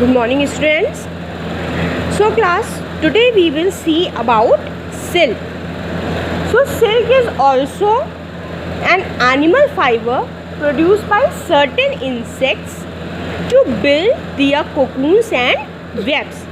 Good morning, students. So class, today we will see about silk. So silk is also an animal fiber produced by certain insects to build their cocoons and webs.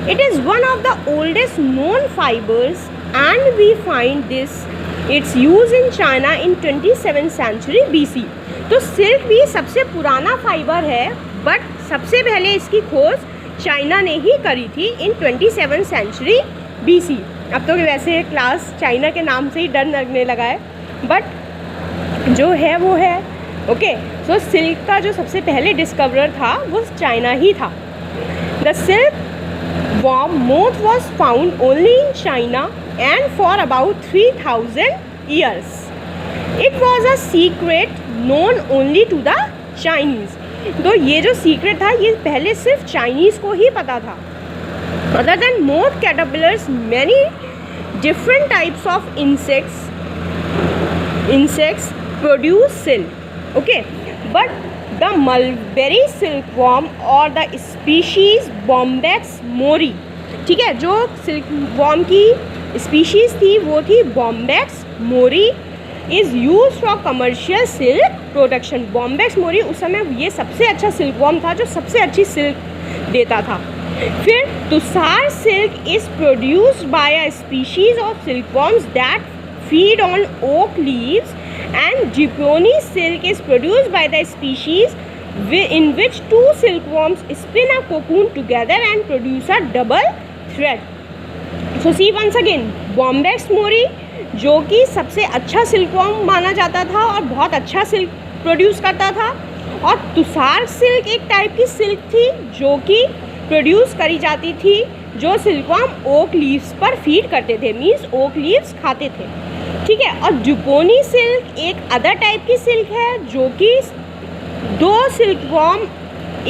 It is one of the oldest known fibers and we find its use in China in 27th century BC. तो silk भी सबसे पुराना fibre है, but सबसे पहले इसकी खोज China ने ही करी थी इन 27th सेंचुरी BC. अब तो वैसे क्लास चाइना के नाम से ही डर लगने लगा है, बट जो है वो है. ओके, सो सिल्क का जो सबसे पहले डिस्कवरर था वो चाइना ही था. The silk worm moth was found only in China and for about 3000 years. It was a secret known only to the Chinese. तो ये जो सीक्रेट था ये पहले सिर्फ चाइनीज़ को ही पता था. Other than moth caterpillars, many different types of insects produce silk. Okay, but the mulberry silkworm or the species Bombyx mori, ठीक है, जो सिल्कवॉर्म की स्पीशीज़ थी वो थी Bombyx mori, is use for commercial silk production. Bombyx mori उस समय ये सबसे अच्छा सिल्कवॉर्म था जो सबसे अच्छी सिल्क देता था. फिर Tussar silk is produced by a species of silkworms that feed on oak leaves and Jiponi silk is produced by the species in which two silkworms spin a cocoon together and produce a double thread. So see once again, Bombyx mori जो कि सबसे अच्छा silkworm माना जाता था और बहुत अच्छा सिल्क प्रोड्यूस करता था, और तुषार सिल्क एक टाइप की सिल्क थी जो कि प्रोड्यूस करी जाती थी जो सिल्कवॉर्म ओक लीव्स पर फीड करते थे, मीन्स ओक लीव्स खाते थे. ठीक है, और जुपोनी सिल्क एक अदर टाइप की सिल्क है जो कि दो सिल्कवॉर्म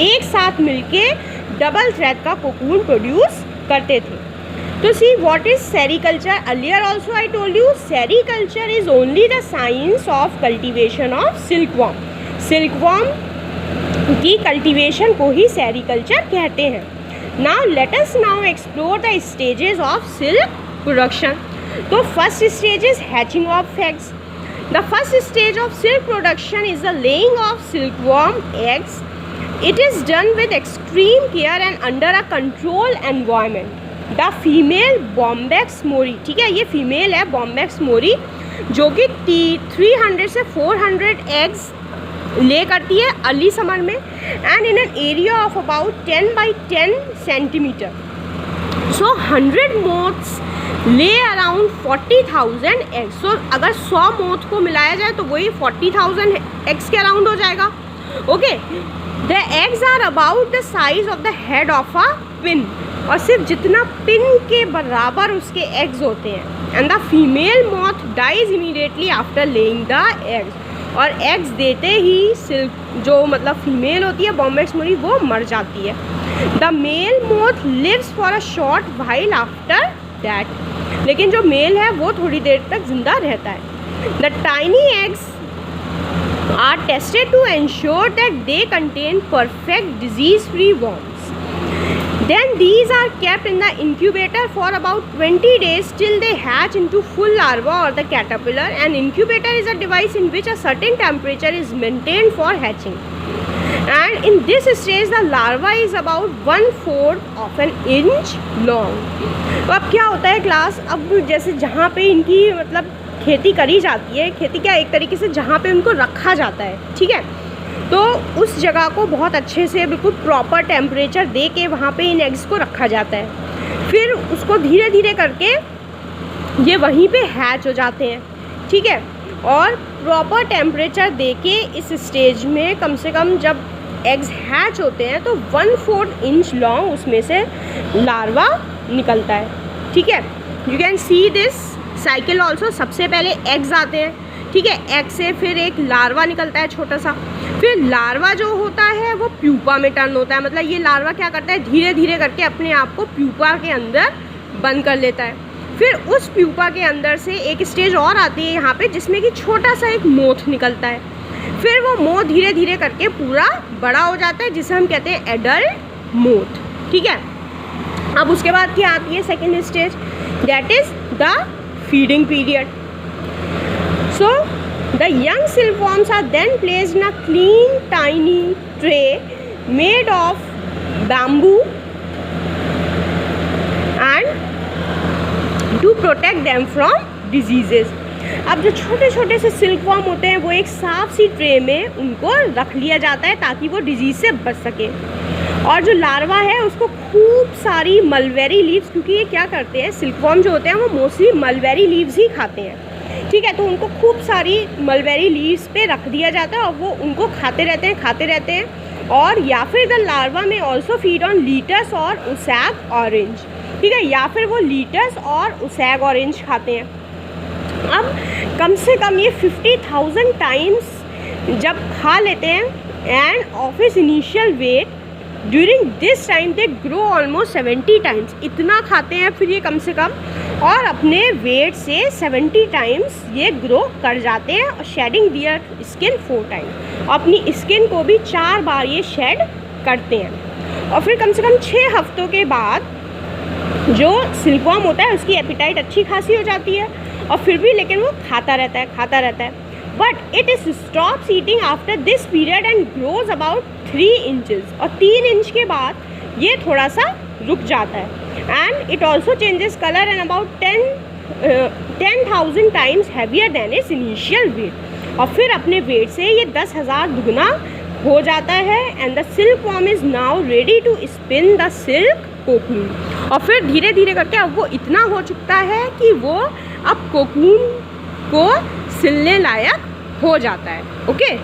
एक साथ मिलके डबल थ्रेड का कोकून प्रोड्यूस करते थे. तो see what is sericulture. Earlier also I told you sericulture is only the science of cultivation of silkworm. Silkworm की कल्टिवेशन को ही सेरीकल्चर कहते हैं. Now let us now explore the stages of silk production. तो first stage is hatching of eggs. The first stage of silk production is the laying of silkworm eggs. It is done with extreme care and under a control environment. The female Bombyx mori, ठीक है, ये female है Bombyx mori जो कि 300 से 400 eggs ले करती है अर्ली समर में and in an area of about 10 by 10 centimetre. So 100 moths ले अराउंड 40,000 एग्स. सो अगर 100 मोथ को मिलाया जाए तो वही 40,000 एग्स के अराउंड हो जाएगा. Okay, the eggs are about the size of the head of a pin, और सिर्फ जितना पिन के बराबर उसके एग्स होते हैं. And the female moth dies immediately after laying the eggs. और एग्स देते ही सिल्क जो मतलब फीमेल होती है Bombyx mori वो मर जाती है. The male moth lives for a short while after that, लेकिन जो मेल है वो थोड़ी देर तक जिंदा रहता है. The tiny eggs are tested to ensure that they contain perfect disease free worms. Then these are kept in the incubator for about 20 days till they hatch into full larva or the caterpillar. An incubator is a device in which a certain temperature is maintained for hatching. And in this stage the larva is about 1/4 of an inch long. तो अब क्या होता है class, अब जैसे जहाँ पे इनकी मतलब खेती करी जाती है, खेती क्या एक तरीके से जहाँ पे उनको रखा जाता है, ठीक है, तो उस जगह को बहुत अच्छे से बिल्कुल प्रॉपर टेम्परेचर दे के वहाँ पे इन एग्स को रखा जाता है. फिर उसको धीरे धीरे करके ये वहीं पे हैच हो जाते हैं. ठीक है, और प्रॉपर टेम्परेचर दे के इस स्टेज में कम से कम जब एग्स हैच होते हैं तो 1/4 इंच लॉन्ग उसमें से लार्वा निकलता है. ठीक है, you can see this cycle also. सबसे पहले एग्स आते हैं, ठीक है, एग से फिर एक लार्वा निकलता है छोटा सा. फिर लार्वा जो होता है वो प्यूपा में टर्न होता है. मतलब ये लार्वा क्या करता है, धीरे धीरे करके अपने आप को प्यूपा के अंदर बंद कर लेता है. फिर उस प्यूपा के अंदर से एक स्टेज और आती है यहाँ पे जिसमें कि छोटा सा एक मोथ निकलता है. फिर वो मोथ धीरे धीरे करके पूरा बड़ा हो जाता है जिसे हम कहते हैं एडल्ट मोथ, ठीक है। अब उसके बाद क्या आती है second stage, that is the feeding period. So the young silkworms are then placed in a clean tiny tray made of bamboo and to protect them from diseases. अब जो छोटे छोटे से सिल्कवॉर्म होते हैं वो एक साफ सी ट्रे में उनको रख लिया जाता है ताकि वो डिजीज़ से बच सके। और जो लार्वा है उसको खूब सारी मलबेरी लीव्स, क्योंकि ये क्या करते हैं, सिल्कवॉर्म जो होते हैं वो मोस्टली मलबेरी लीव्स ही खाते हैं, ठीक है। तो उनको खूब सारी मलबेरी लीव्स पे रख दिया जाता है और वो उनको खाते रहते हैं। और या फिर द लार्वा में ऑल्सो फीड ऑन लीटस और उसैग ऑरेंज, ठीक है, या फिर वो लीटस और उसैग ऑरेंज खाते हैं। अब कम से कम ये 50,000 टाइम्स जब खा लेते हैं, and of is initial weight during this time they grow almost 70 times, इतना खाते हैं फिर ये कम से कम, और अपने वेट से 70 टाइम्स ये ग्रो कर जाते हैं। और शेडिंग दियर स्किन 4 टाइम, अपनी स्किन को भी 4 बार ये शेड करते हैं। और फिर कम से कम 6 हफ्तों के बाद जो सिल्कवॉर्म होता है उसकी एपिटाइट अच्छी खासी हो जाती है, और फिर भी लेकिन वो खाता रहता है। But it is stops eating after this period and grows about 3 inches, और 3 इंच के बाद ये थोड़ा सा रुक जाता है। And it also changes colour and about 10,000 times heavier than its initial weight, और फिर अपने वेट से ये 10,000 दुगना हो जाता है। And the silkworm is now ready to spin the silk cocoon, और फिर धीरे धीरे करके अब वो इतना हो चुका है कि वो अब कोकून को सिलने लायक हो जाता है। ओके।